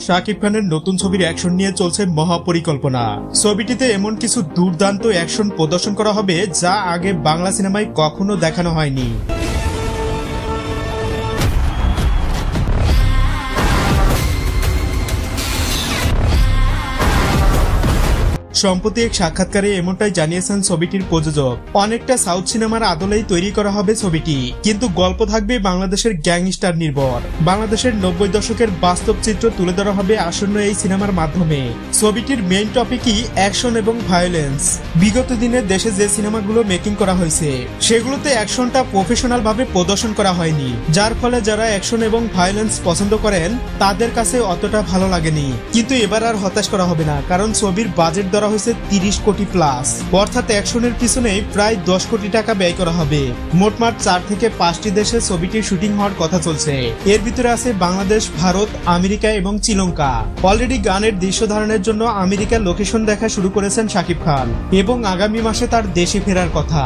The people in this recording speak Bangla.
শাকিব খানের নতুন ছবির অ্যাকশন নিয়ে চলছে মহাপরিকল্পনা। ছবিটিতে এমন কিছু দুর্দান্ত অ্যাকশন প্রদর্শন করা হবে যা আগে বাংলা সিনেমায় কখনো দেখানো হয়নি। সম্প্রতি এক সাক্ষাৎকারে এমনটাই জানিয়েছেন ছবিটির প্রযোজক। অনেকটা সাউথ সিনেমার আদলেই তৈরি করা হবে ছবিটি, কিন্তু গল্প থাকবে বাংলাদেশের গ্যাংস্টার নির্ভর। বাংলাদেশের 90 দশকের বাস্তব চিত্র তুলে ধরা হবে আসন্ন এই সিনেমার মাধ্যমে। ছবিটির মেইন টপিকই অ্যাকশন এবং ভায়োলেন্স। বিগত দিনে দেশে যে সিনেমাগুলো মেকিং করা হয়েছে সেগুলোতে অ্যাকশনটা প্রফেশনাল ভাবে প্রদর্শন করা হয়নি, যার ফলে যারা অ্যাকশন এবং ভায়োলেন্স পছন্দ করেন তাদের কাছে অতটা ভালো লাগেনি। কিন্তু এবার আর হতাশ করা হবে না, কারণ ছবির বাজেট ধরা হয়েছে 30 কোটি প্লাস, অর্থাৎ অ্যাকশনের পিছনে প্রায় 10 কোটি টাকা ব্যয় করা হবে। মোটমাট 4 থেকে 5টি দেশে ছবিটির শুটিং হওয়ার কথা চলছে। এর ভিতরে আছে বাংলাদেশ, ভারত, আমেরিকা এবং শ্রীলঙ্কা। অলরেডি গানের দৃশ্য ধারণের জন্য আমেরিকার লোকেশন দেখা শুরু করেছেন শাকিব খান এবং আগামী মাসে তার দেশে ফেরার কথা।